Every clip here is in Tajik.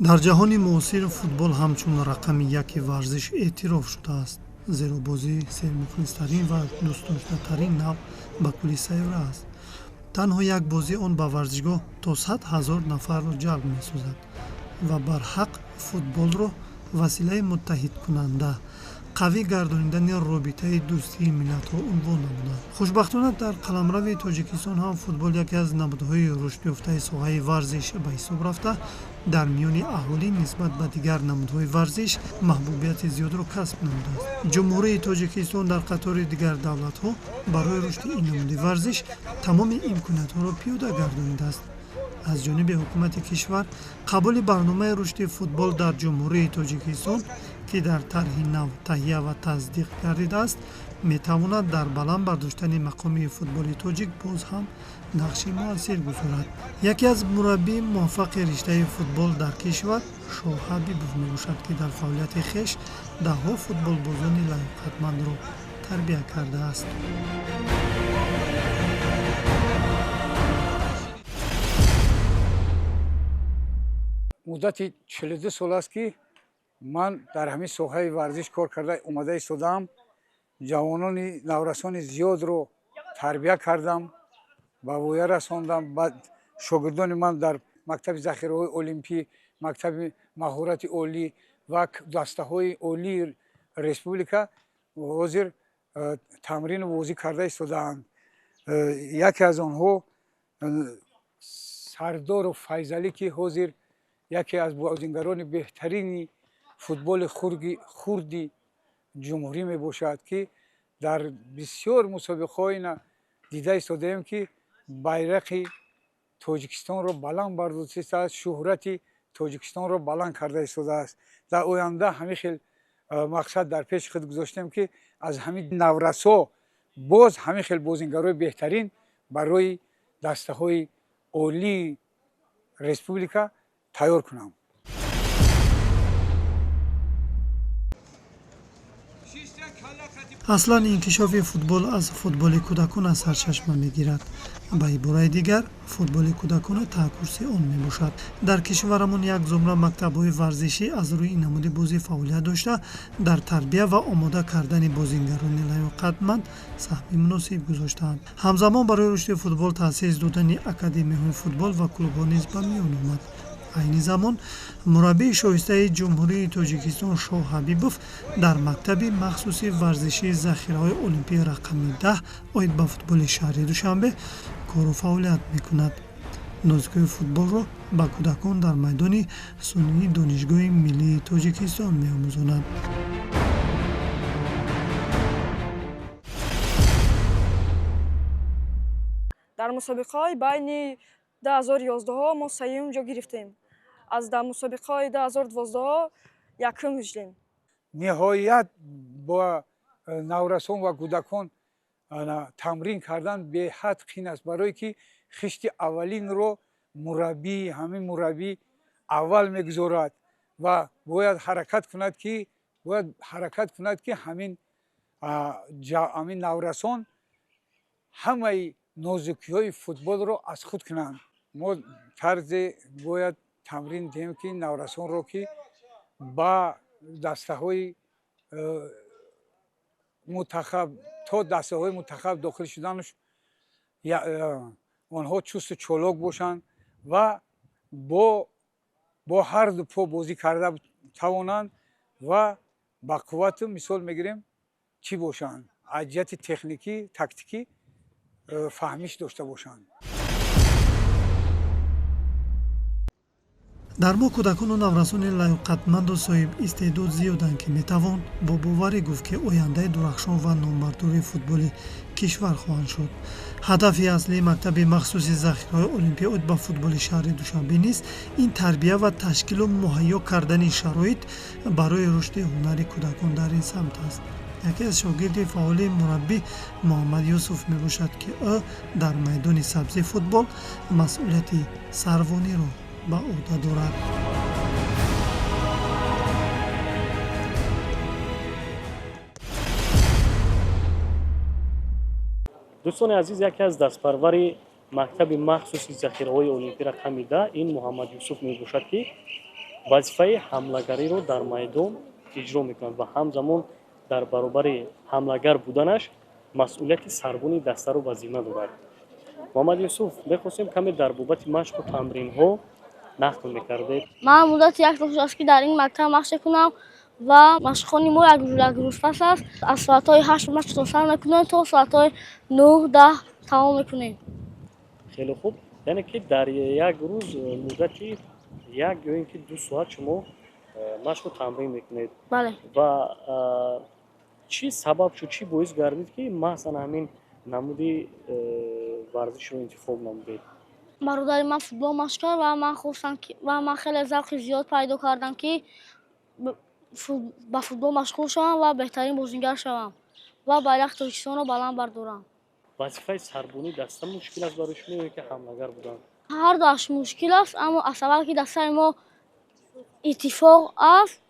дар ҷаҳони муосир футбол ҳамчун рақами яки варзиш эътироф шудааст, зеро бозии сермухлистарин ва дӯстдоштатарин навъ ба кулли сайёра аст. танҳо як бозӣ он ба варзишгоҳ то 100 000 нафарро ҷалб месозад ва барҳақ футболро василаи муттаҳидкунанда, қавӣ гардонидани робитаи дӯстии миллатҳо унвон намуданд. хушбахтона дар қаламрави тоҷикистон ҳам футбол яке аз намудҳои рушдёфтаи соҳаи варзиш ба ҳисоб рафта, дар миёни аҳолӣ нисбат ба дигар намудҳои варзиш маҳбубияти зиёдро касб намудааст. ҷумҳурии тоҷикистон дар қатори дигар давлатҳо барои рушди ин намуди варзиш тамоми имкониятҳоро пиёда гардонидааст. аз ҷониби ҳукумати кишвар қабули барномаи рушди футбол дар ҷумҳурии тоҷикистон ки дар тарҳи нав таҳия ва тасдиқ гардидааст, метавонад дар баланд бардоштани мақоми футболи тоҷик боз ҳам нақши муассир гузорад. яке аз мураббии муваффақи риштаи футбол дар кишвар Шоҳ Ҳабибов мебошад, ки дар фаъолияти хеш даҳҳо футболбозони лоиқатмандро тарбия кардааст. муддати 42 сол аст ки ман дар ҳамин соҳаи варзиш кор карда омада истодаам. ҷавонони наврасони зиёдро тарбия кардам, ба воя расондам. баъд шогирдони ман дар мактаби захираҳои олимпӣ, мактаби маҳорати олӣ ва дастаҳои олии республика ҳозир тамрину бозӣ карда истодаанд. яке аз онҳо Сардоров Файзалӣ, ки ҳозир яке аз бозингарони беҳтарини футболи хурди ҷумҳурӣ мебошад, ки дар бисёр мусобиқаҳои дида истодаем, ки байрақи тоҷикистонро баланд бардостааст, шӯҳрати тоҷикистонро баланд карда истодааст. дар оянда ҳамин хел мақсад дар пеши худ гузоштем, ки аз ҳамин наврасо боз ҳамин хел бозингарои беҳтарин барои дастаҳои олии республика тайёр кунам. аслан инкишофи футбол аз футболи кӯдакона сарчашма мегирад. ба ибораи дигар, футболи кӯдакона таҳкурси он мебошад. дар кишварамон як зумра мактабҳои варзишӣ аз рӯи ин намуди бозӣ фаъолият дошта, дар тарбия ва омода кардани бозингарони лоиқатманд саҳми муносиб гузоштаанд. ҳамзамон барои рушди футбол таъсис додани академияҳои футбол ва клубҳо низ ба миён омад. айни замон мураббии шоистаи ҷумҳурии тоҷикистон Шоҳ Ҳабибов дар мактаби махсуси варзишии захираҳои олимпии рақами 10 оид ба футболи шаҳри Душанбе кору фаъолият мекунад. нозикҳои футболро ба кӯдакон дар майдони сунъии донишгоҳи миллии тоҷикистон меомӯзонад. дар мусобиқаҳои байни 2011 мо сеюм ҷо гирифтем. аз дар мусобиқаҳои 2012 якум шудем. ниҳоят ба наврасон ва кӯдакон тамрин кардан беҳад қин аст, барое ки хишти аввалинро ҳамин мураббӣ аввал мегузорад ва бояд ҳаракат кунад, ки ҳамин наврасон ҳамаи нозукиҳои футболро аз худ кунанд. мо тарзе бояд тамрин диҳем, ки наврасонро ки ба дастаҳои мунтахаб то дастаҳои мунтахаб дохил шуданаш онҳо чусту чолок бошанд ва бо ҳарду по бозӣ карда тавонанд ва ба қуввату мисол мегирем чӣ бошанд, аз ҷиҳати техникӣ, тактикӣ фаҳмиш дошта бошанд. дар мо кӯдакону наврасони лоиқатманду соҳиб истеъдод зиёданд, ки метавон бо боварӣ гуфт, ки ояндаи дурахшон ва номбардори футболи кишвар хоҳанд шуд. ҳадафи аслии мактаби махсуси захираҳои олимпия оид ба футболи шаҳри Душанбе низ ин тарбия ва ташкилу муҳайё кардани шароит барои рушди ҳунари кӯдакон дар ин самт аст. яке аз шогирди фаъоли мураббӣ Муҳаммад Юсуф мебошад, ки ӯ дар майдони сабзи футбол масъулияти сарвониро ба ӯҳда дорад. дӯстони азиз, яке аз дастпарвари мактаби махсуси захираҳои олимпии рақами 10 ин Муҳаммад Юсуф мебошад, ки вазифаи ҳамлагариро дар майдон иҷро мекунад ва ҳамзамон дар баробари ҳамлагар буданаш масъулияти сарбони дастаро ба зимма дорад. муҳаммад Юсуф, мехостем каме дар бобати машқу тамринҳо нақл мекардед. ман муддати 1 рӯз аст ки дар ин мактаб машқ мекунам ва машқҳои мо як рӯзпас аст. аз соатҳои 8 машқ сар мекунем то соатҳои 9-10 тамом мекунем. хеле хуб, яъне ки дар як рӯз муддати 1 ё ин ки 2 соат шумо машқу тамрин мекунед. бале ва чӣ сабаб шуд, чӣ боис гардид ки маҳзан ҳамин намуди варзишро интихоб намудед? бародари ман футбол машқ кард ва ман хостам ва ман хеле завқи зиёд пайдо кардам ки ба футбол машғул шавам ва беҳтарин бозингар шавам ва байрақи Тоҷикистонро баланд бардорам. вазифаи сарбонии даста мушкил аст барои шумо ё ки ҳамлагар будан? ҳар дуаш мушкил аст, аммо аз сабабе ки дастаи мо иттифоқ аст,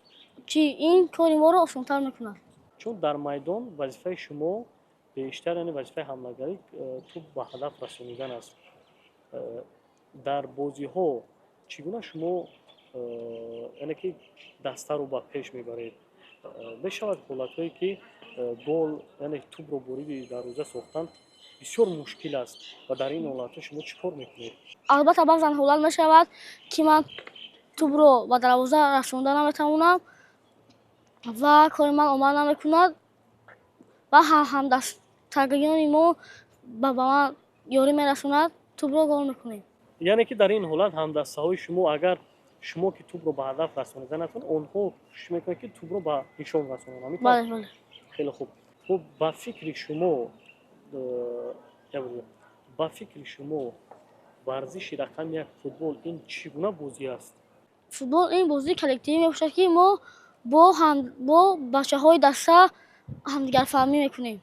чи ин кори моро осонтар мекунад. чун дар майдон вазифаи шумо бештар яъне вазифаи ҳамлагарӣ тӯб ба ҳадаф расонидан аст. дар бозиҳо чӣ гуна шумо яъне ки дастаро ба пеш мебаред? мешавад ҳолатҳое ки гол яъне тӯбро бориди дарвоза сохтан бисёр мушкил аст ва дар ин ҳолатҳо шумо чӣ кор мекунед? албатта баъзан ҳолат мешавад ки ман тӯбро ба дарвоза расонда наметавонам ва кори ман омад намекунад ва ҳамдастагиёни мо ба ман ёрӣ мерасонад, тӯбро гол мекунем. яъне ки дар ин ҳолат ҳамдастаҳои шумо агар шумо ки тӯбро ба ҳадаф расонида натавонед, онҳо кӯшиш мекунанд ки тӯбро ба нишон расонанд. бале бале хеле хуб. хуб, ба фикри шумо ба фикри шумо варзиши рақами 1 футбол ин чӣ гуна бозӣ аст? футбол ин бозии коллективӣ мебошад ки мо бо бачаҳои даста ҳамдигарфаҳмӣ мекунем.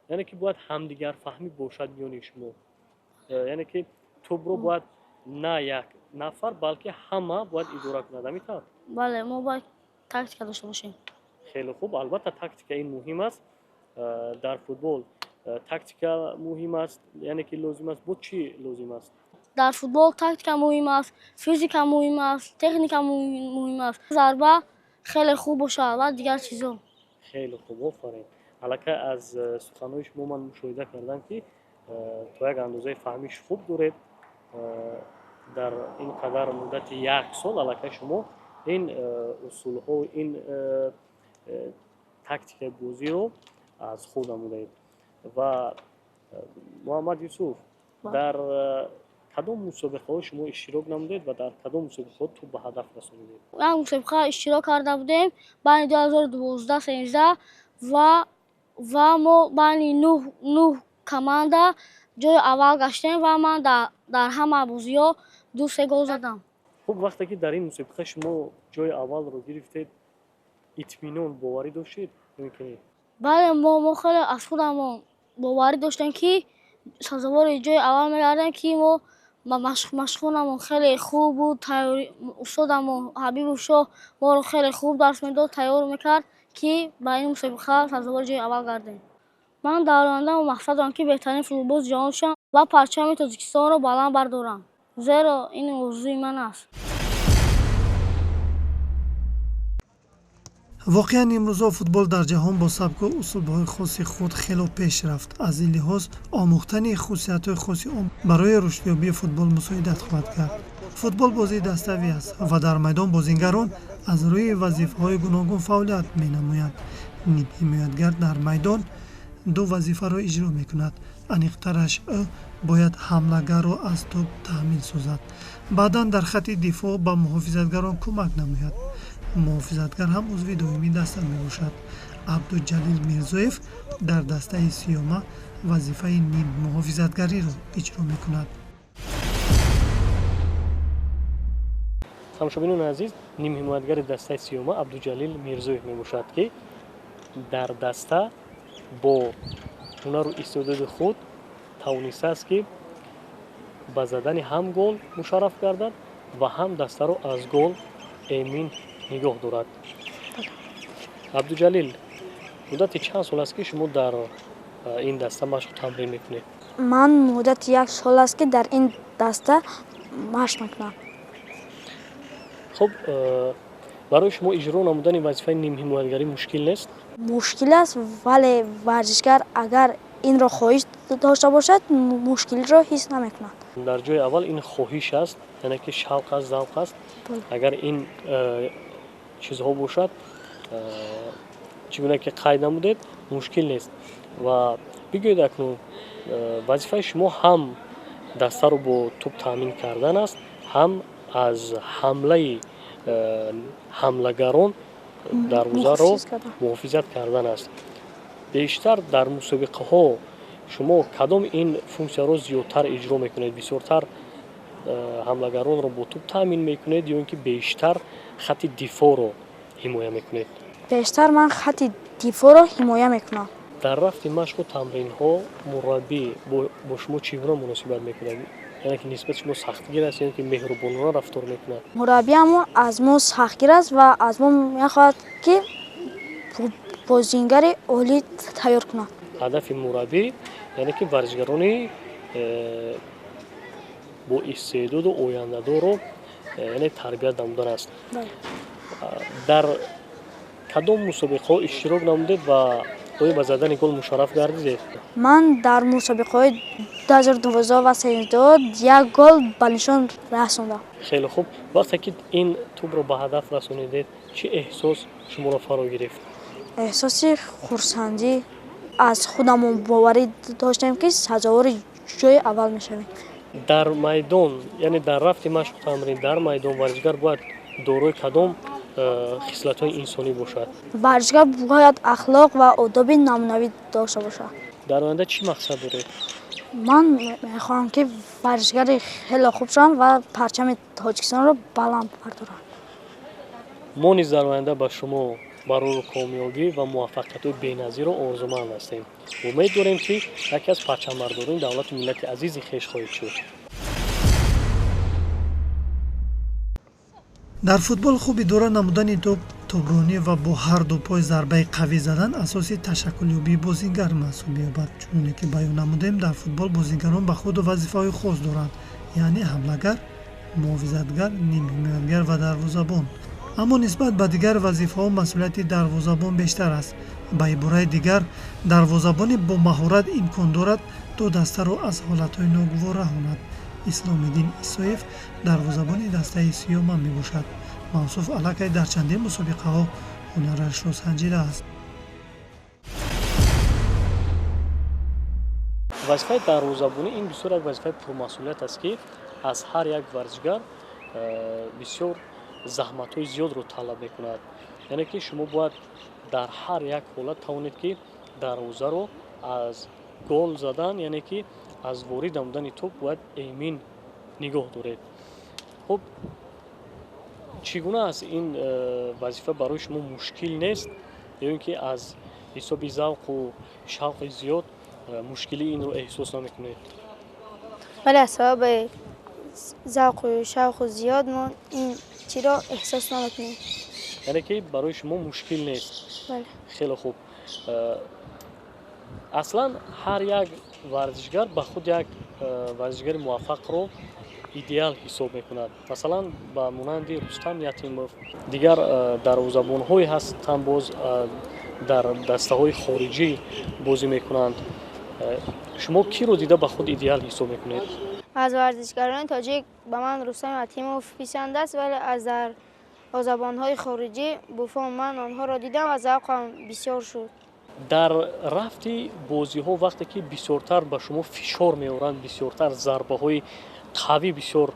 яъне ки бояд ҳамдигарфаҳмӣ бошад миёни шумо. яъне ки тӯбро бояд на як нафар балки ҳама бояд идора кунад. ҳамин тавр? бале мо бояд тактика дошта бошем. хеле хуб, албатта тактика ин муҳим аст. дар футбол тактика муҳим аст, яъне ки лозим аст. бо чӣ лозим аст? дар футбол тактика муҳим аст, физика муҳим аст, техника муҳим аст, зарба хеле хуб бошад ва дигар чизо. хеле хуб, офарин. аллакай аз суханҳои шумо ман мушоҳида кардам ки то як андозаи фаҳмиш хуб доред. дар ин қадар муддати 1 сол аллакай шумо ин усулҳо, ин тактикаи бозиро аз худ намудаед. ва муҳаммад Юсуф, дар кадом мусобиқаҳо шумо иштирок намудед ва дар кадом мусобиқаҳо тӯб ба ҳадаф расонидед? як мусобиқа иштирок карда будем байни 2012-13 ва мо байни 9 команда ҷои аввал гаштем ва ман дар ҳама бозиҳо 2-3 гол задам. хуб, вақте ки дар ин мусобиқа шумо ҷои аввалро гирифтед, итминон, боварӣ доштед? бале мо хеле аз худамон боварӣ доштем ки сазовори ҷои аввал мегардем, ки мо машқхонамон хеле хуб буд, устодамон Ҳабибов Шоҳ моро хеле хуб дарс медод, тайёр мекард ки ба ин мусобиқа сазовори ҷои аввал гардем. ман дар оянда мақсад дорам ки беҳтарин футболбози ҷаҳон шавам ва парчами Тоҷикистонро баланд бардорам, зеро ин орзуи ман аст. воқеан имрӯзо футбол дар ҷаҳон бо сабку усулҳои хоси худ хело пеш рафт. аз ин лиҳоз омӯхтани хусусиятҳои хоси он барои рушдёбии футбол мусоидат хоҳад кард. футбол бозии даставӣ аст ва дар майдон бозингарон аз рӯи вазифаҳои гуногун фаъолият менамоянд. нимҳимоятгар дар майдон 2 вазифаро иҷро мекунад. аниқтараш ӯ бояд ҳамлагарро аз тӯб таъмин созад, баъдан дар хатти дифоъ ба муҳофизатгарон кӯмак намояд. муҳофизатгар ҳам узви доимии даста мебошад. Абдуҷалил Мирзоев дар дастаи сиёма вазифаи ним муҳофизатгариро иҷро мекунад. тамошобинони азиз, нимҳимоятгари дастаи сиёма Абдуҷалил Мирзоев мебошад ки дар даста бо ҳунару истеъдоди худ тавонистааст ки ба задани ҳам гол мушарраф гардад ва ҳам дастаро аз гол эмин нигоҳ дорад. Абдуҷалил, муддати чанд сол аст ки шумо дар ин даста машқу тамрин мекунед? ман муддати 1 сол аст ки дар ин даста машқ мекунам. خب برای شما اجرا نمودن وظیفه نیم حمایتگری مشکل نیست؟ مشکل است ولی ورزشگر اگر این را خواهش داشته باشد مشکلی را حس نمیکند. در جای اول این خواهش است، یعنی که شوق است، ذوق است. اگر این چیزها باشد چگونه که قید نمودید مشکل نیست. و بگویید اکنون وظیفه شما هم دسته رو با توپ تامین کردن است، هم از حمله حملگران دروازه رو محافظت کردن است. بیشتر در مسابقه ها شما کدام این فونکسیا رو زیادتر اجرا میکنید؟ بسیارتر حملگران رو با توپ تامین میکنید یا اینکه بیشتر خط دفاع رو حمایت میکنید؟ بیشتر من خط دفاع را حمایت میکنم. در رفت مشق و تمرین ها مربی با شما چگونه مناسبت میکند؟ یعنی که نسبت شما سختگیر است یا که مهربانانه رفتار میکند؟ مربی اما از ما سختگیر است و از ما میخواهد که بازیگر عالی تیار کند. هدف مربی یعنی که ورزشگرانی با استعداد و آینده رو یعنی تربیت نمودن است. در کدام مسابقه ها اشتراک نمودید و آیا به زدن گل مشرف گردیدید؟ من در مسابقه های 2012 و 2013 یک گل به نشان رساندم. خیلی خوب. وقتی که این توپ رو به هدف رسانیدید چه احساس شما را فرا گرفت؟ احساس خرسندی از خودمون باوری داشتیم که سزاوار جای اول میشویم. در میدان یعنی در رفت مشق و تمرین در میدان ورزشگر باید دارای کدام خصلت‌های انسانی باشد؟ ورزشگر باید اخلاق و آداب نمونوی داشته باشد. در آینده چی مقصد دارید؟ من میخواهم که ورزشگر خیلی خوب شوم و پرچم تاجیکستان را بلند بردارم. ما نیز در آینده به شما برای کامیابی و موفقیت بی‌نظیر و آرزومند هستیم. امید داریم که یکی از پرچمبرداران دولت ملت عزیز خویش خواهید شد. дар футбол хуби дора намудани топ тобронӣ ва бо ҳар ду пой зарбаи қавӣ задан асоси ташаккулёбии бозигар маҳсуб меёбад. чуноне ки баён намудем, дар футбол бозигарон ба худ вазифаҳои хос доранд, яъне ҳамлагар, муҳофизатгар, нимҳимоятгар ва дарвозабон. аммо нисбат ба дигар вазифаҳо масъулияти дарвозабон бештар аст. ба ибораи дигар, дарвозабоне бо маҳорат имкон дорад то дастаро аз ҳолатҳои ногувор раҳонад. исломиддин исоев дарвозабони дастаи сиёма мебошад. мавсуф аллакай дар чандин мусобиқаҳо ҳунарашро санҷидааст. вазифаи дарвозабонӣ ин бисёр як вазифаи пурмасъулият аст ки аз ҳар як варзишгар бисёр заҳматҳои зиёдро талаб мекунад. яъне ки шумо бояд дар ҳар як ҳолат тавонед ки дарвозаро аз гол задан яъне ки аз ворид намудани топ бояд эмин нигоҳ доред. хуб чӣ гуна аст ин вазифа барои шумо мушкил нест ё ин ки аз ҳисоби завқу шавқи зиёд мушкилии инро эҳсос намекунед? ولی از سبب ذوق و شوق زیاد ما این چی را احساس نمیکنیم. یعنی که برای شما مشکل نیست؟ بله. خیلی خوب. اصلا هر یک ورزشگر به خود یک ورزشگر موفق رو ایدئال حساب میکند. مثلا با مانند رستم یتیموف دیگر دروازه‌بان‌هایی هستند باز در دسته‌های خارجی بازی میکنند. شما کی رو دیده به خود ایدئال حساب میکنید؟ از ورزشکاران تاجیک به من رستم یتیموف پسند است، ولی از دروازه‌بان‌های خارجی بوفون من آنها را دیدم و ذوقم بسیار شد. در رفتی بازی ها وقتی که بسیارتر به شما فشار میارند، بسیارتر ضربه های قوی بسیار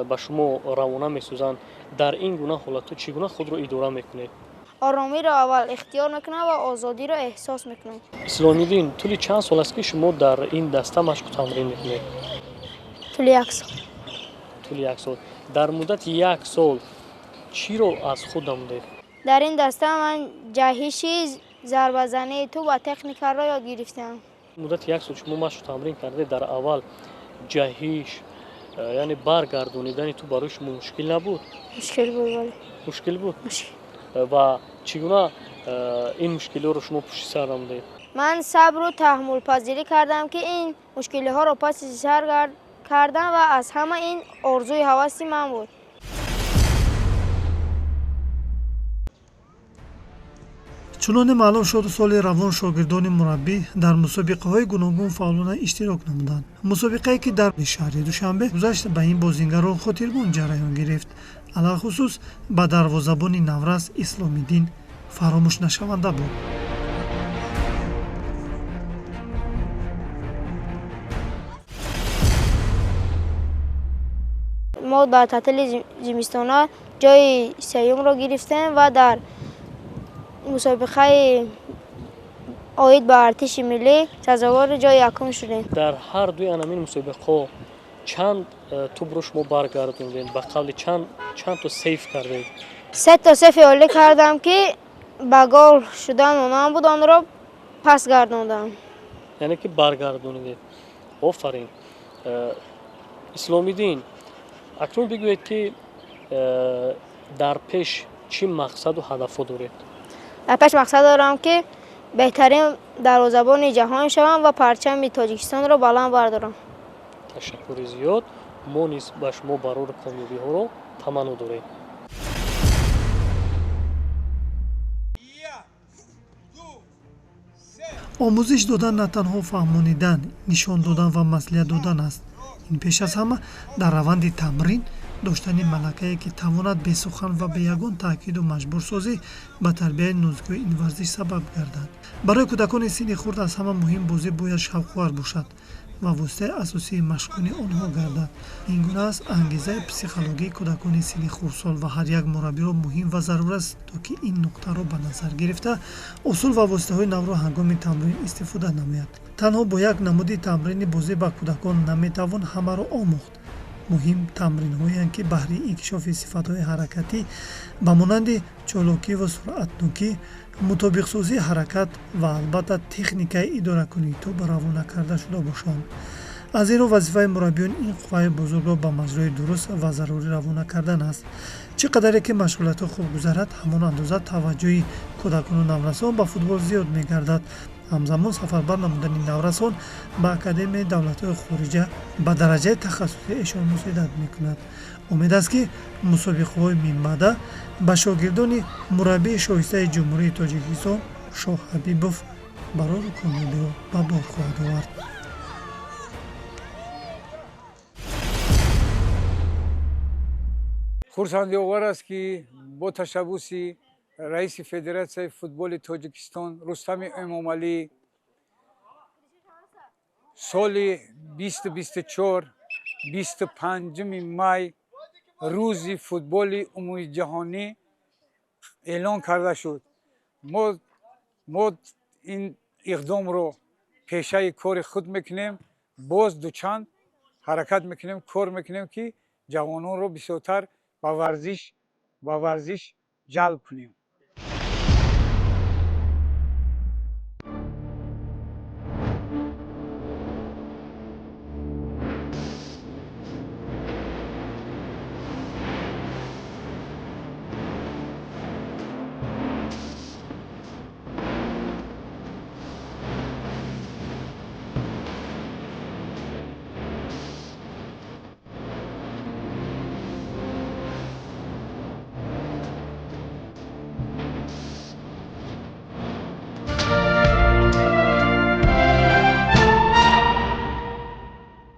به شما روانه میسازند، در این گونه حالت چگونه خود رو اداره میکنید؟ آرامی را اول اختیار میکنم و آزادی را احساس میکنم. اسلامیدین طول چند سال است که شما در این دسته مشق و تمرین میکنید؟ طول یک سال. طول یک سال. در مدت یک سال چی رو از خود نمودید؟ در این دسته من جهشی، ضربه زنی تو و تکنیک را یاد گرفتم. مدت یک سال شما مشق و تمرین کردید. در اول جهش یعنی برگردونیدن تو برای شما مشکل نبود؟ مشکل بود. ولی مشکل بود. مشکل. و چگونه این مشکل‌ها رو شما پشت سر نمودید؟ من صبر و تحمل پذیری کردم که این مشکل‌ها رو پس سر کردم و از همه این آرزوی هوسی من بود. чуноне маълум шуд соли равон шогирдони мураббӣ дар мусобиқаҳои гуногун фаъолона иштирок намуданд. Мусобиқае ки дар шаҳри Душанбе гузашт ба ин бозингарон хотирмон ҷараён гирифт. алахусус ба дарвозабони Наврас Исломиддин фаромӯшнашаванда буд. мо дар таътили зимистона ҷои сеюмро гирифтем ва дар мусобиқаи оид ба артиши миллӣ сазовори ҷои якум шудем. дар ҳар дуи анамин мусобиқаҳо чанд тӯбро шумо баргардондед? ба қавли чанд то сейф кардед? 3 то сейфи олӣ кардам ки ба гол шудан монанд буд, онро пас гардондам. яъне ки баргардонидед. офарин. Исломиддин, акнун бигӯед ки дар пеш чӣ мақсаду ҳадафҳо доред? дар пеш мақсад дорам ки беҳтарин дарвозабони ҷаҳон шавам ва парчами Тоҷикистонро баланд бардорам. ташаккури зиёд. мо низ ба шумо барори комёбиҳоро таманно дорем. омӯзиш додан на танҳо фаҳмонидан, нишон додан ва маслиҳат додан аст. ин пеш аз ҳама дар раванди тамрин доштани малакае ки тавонад бесухан ва бе ягон таъкиду маҷбурсозӣ ба тарбияи нозуки ин варзиш сабаб гардад. барои кӯдакони синни хурд аз ҳама муҳим бозӣ бояд шавқовар бошад ва воситаи асосии машқкунӣ онҳо гардад. ин гуна аст ангезаи психологии кӯдакони синни хурдсол ва ҳар як мураббиро муҳим ва зарур аст, то ки ин нуқтаро ба назар гирифта усул ва воситаҳои навро ҳангоми тамрин истифода намояд. танҳо бо як намуди тамрини бозӣ ба кӯдакон наметавон ҳамаро омӯхт. муҳим тамринҳоеанд ки баҳри инкишофи сифатҳои ҳаракатӣ ба монанди чолокӣ ва суръатнокӣ, мутобиқсозии ҳаракат ва албатта техникаи идоракунии тӯб равона карда шуда бошанд. аз зеро вазифаи мураббиён ин қувваи бузургро ба маҷрои дуруст ва зарурӣ равона кардан аст. чӣ қадаре ки машғулиятҳо хуб гузарад, ҳамон андоза таваҷҷӯҳи кӯдакону наврасон ба футбол зиёд мегардад. ҳамзамон сафарбар намудани наврасон ба академияи давлатҳои хориҷа ба дараҷаи тахассусӣ эшон мусоидат мекунад. умед аст ки мусобиқаҳои минбаъда ба шогирдони мураббии шоҳистаи ҷумҳурии Тоҷикистон Шоҳ Ҳабибов барори комёбиҳо ба бор хоҳад овард. хурсандиовар аст ки бо ташаббуси раиси федератсияи футболи Тоҷикистон Рустами Эмомалӣ соли 2024 25 май рӯзи футболи умумиҷаҳонӣ эълон карда шуд. мо ин иқдомро пешаи кори худ мекунем, боз дучанд ҳаракат мекунем, кор мекунем ки ҷавононро бисёртар ба варзиш ҷалб кунем.